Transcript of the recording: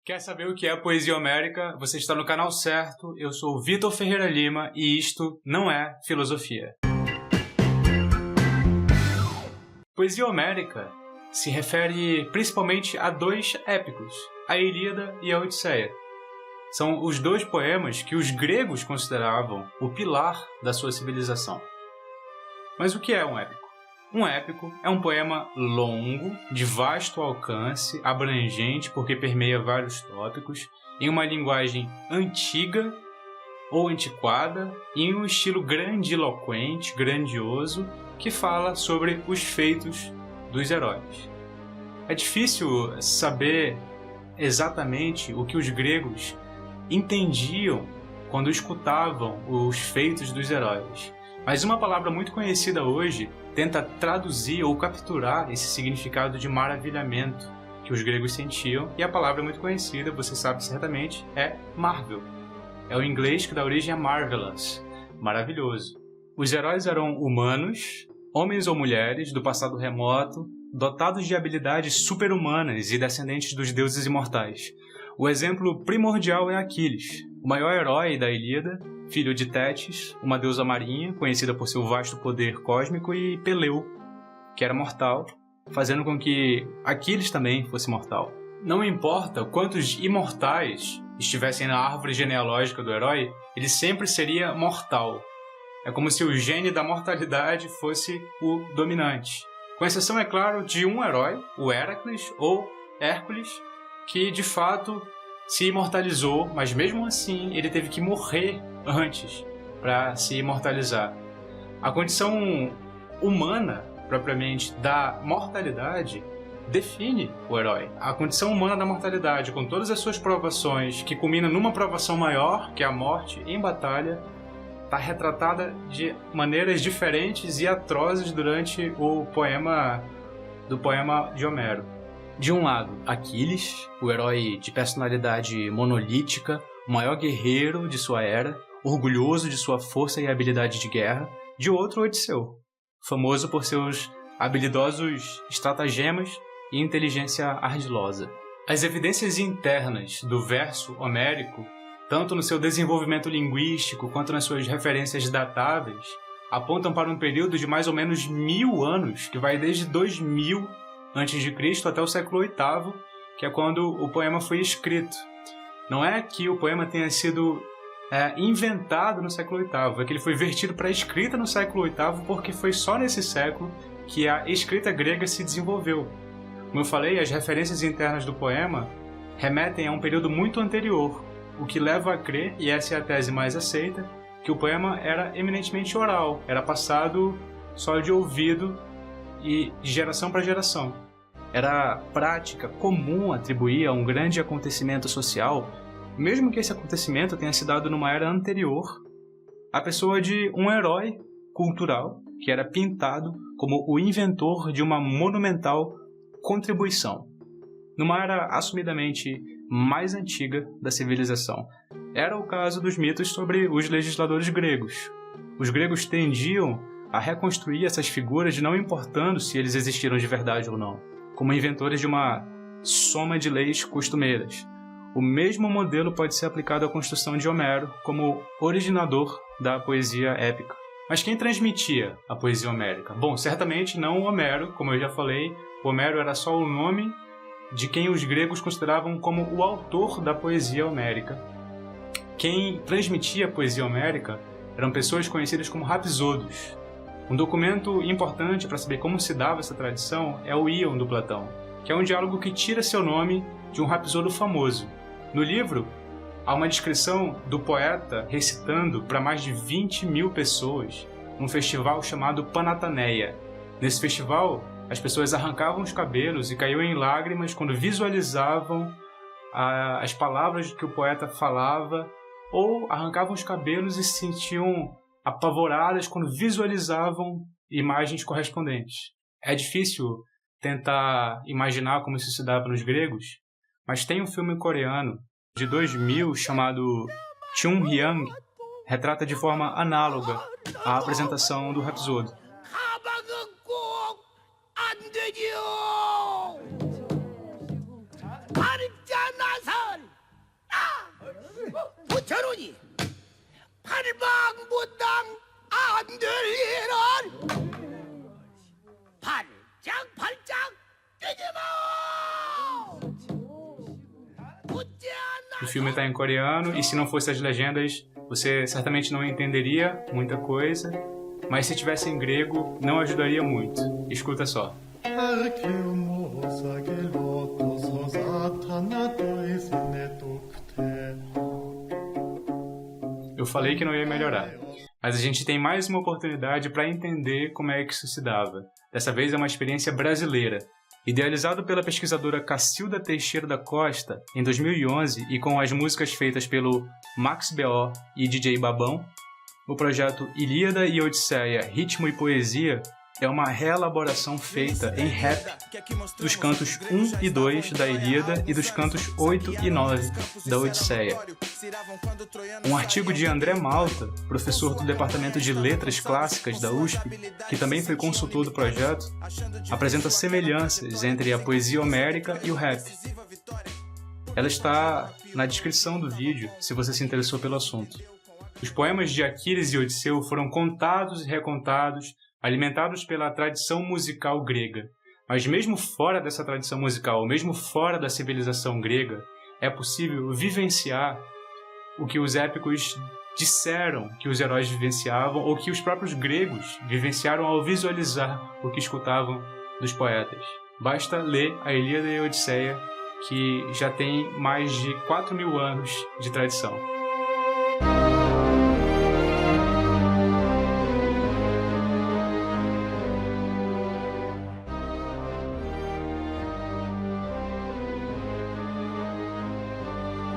Quer saber o que é poesia homérica? Você está no canal certo. Eu sou o Vitor Ferreira Lima e isto não é filosofia. Poesia homérica se refere principalmente a dois épicos, a Ilíada e a Odisseia. São os dois poemas que os gregos consideravam o pilar da sua civilização. Mas o que é um épico? Um épico é um poema longo, de vasto alcance, abrangente porque permeia vários tópicos, em uma linguagem antiga ou antiquada e em um estilo grandiloquente, grandioso, que fala sobre os feitos dos heróis. É difícil saber exatamente o que os gregos entendiam quando escutavam os feitos dos heróis. Mas uma palavra muito conhecida hoje tenta traduzir ou capturar esse significado de maravilhamento que os gregos sentiam, e a palavra muito conhecida, você sabe certamente, é Marvel. É o inglês que dá origem a marvelous, maravilhoso. Os heróis eram humanos, homens ou mulheres do passado remoto, dotados de habilidades super-humanas e descendentes dos deuses imortais. O exemplo primordial é Aquiles, o maior herói da Ilíada, filho de Tétis, uma deusa marinha, conhecida por seu vasto poder cósmico, e Peleu, que era mortal, fazendo com que Aquiles também fosse mortal. Não importa quantos imortais estivessem na árvore genealógica do herói, ele sempre seria mortal. É como se o gene da mortalidade fosse o dominante. Com exceção, é claro, de um herói, o Heracles ou Hércules, que de fato se imortalizou, mas mesmo assim ele teve que morrer antes para se imortalizar. A condição humana, propriamente, da mortalidade define o herói. A condição humana da mortalidade, com todas as suas provações, que culmina numa provação maior, que é a morte em batalha, está retratada de maneiras diferentes e atrozes durante o poema de Homero. De um lado, Aquiles, o herói de personalidade monolítica, o maior guerreiro de sua era, orgulhoso de sua força e habilidade de guerra. De outro, Odisseu, famoso por seus habilidosos estratagemas e inteligência ardilosa. As evidências internas do verso homérico, tanto no seu desenvolvimento linguístico quanto nas suas referências datáveis, apontam para um período de mais ou menos 1000 anos, que vai desde 2000 a.C. até o século VIII, que é quando o poema foi escrito. Não é que o poema tenha sido inventado no século VIII, é que ele foi vertido para a escrita no século VIII, porque foi só nesse século que a escrita grega se desenvolveu. Como eu falei, as referências internas do poema remetem a um período muito anterior, o que leva a crer, e essa é a tese mais aceita, que o poema era eminentemente oral, era passado só de ouvido e de geração para geração. Era prática comum atribuir a um grande acontecimento social, mesmo que esse acontecimento tenha se dado numa era anterior, a pessoa de um herói cultural que era pintado como o inventor de uma monumental contribuição, numa era assumidamente mais antiga da civilização. Era o caso dos mitos sobre os legisladores gregos. Os gregos tendiam a reconstruir essas figuras, não importando se eles existiram de verdade ou não, como inventores de uma soma de leis costumeiras. O mesmo modelo pode ser aplicado à construção de Homero como originador da poesia épica. Mas quem transmitia a poesia homérica? Bom, certamente não o Homero, como eu já falei. O Homero era só o nome de quem os gregos consideravam como o autor da poesia homérica. Quem transmitia a poesia homérica eram pessoas conhecidas como rapsodos. Um documento importante para saber como se dava essa tradição é o Íon do Platão, que é um diálogo que tira seu nome de um rapsodo famoso. No livro, há uma descrição do poeta recitando para mais de 20.000 pessoas num festival chamado Panataneia. Nesse festival, as pessoas arrancavam os cabelos e caíam em lágrimas quando visualizavam as palavras que o poeta falava, ou arrancavam os cabelos e se sentiam apavoradas quando visualizavam imagens correspondentes. É difícil tentar imaginar como isso se dava nos gregos, mas tem um filme coreano de 2000 chamado Chunhyang, retrata de forma análoga a apresentação do Rapsodo. O filme está em coreano e se não fosse as legendas, você certamente não entenderia muita coisa, mas se tivesse em grego, não ajudaria muito. Escuta só. Eu falei que não ia melhorar, mas a gente tem mais uma oportunidade para entender como é que isso se dava. Dessa vez é uma experiência brasileira. Idealizado pela pesquisadora Cacilda Teixeira da Costa em 2011 e com as músicas feitas pelo Max B.O. e DJ Babão, o projeto Ilíada e Odisseia, Ritmo e Poesia é uma reelaboração feita em rap dos cantos 1 e 2 da Ilíada e dos cantos 8 e 9 da Odisseia. Um artigo de André Malta, professor do Departamento de Letras Clássicas da USP, que também foi consultor do projeto, apresenta semelhanças entre a poesia homérica e o rap. Ela está na descrição do vídeo, se você se interessou pelo assunto. Os poemas de Aquiles e Odisseu foram contados e recontados, alimentados pela tradição musical grega. Mas mesmo fora dessa tradição musical, mesmo fora da civilização grega, é possível vivenciar o que os épicos disseram que os heróis vivenciavam ou que os próprios gregos vivenciaram ao visualizar o que escutavam dos poetas. Basta ler a Ilíada e a Odisseia, que já tem mais de 4.000 anos de tradição.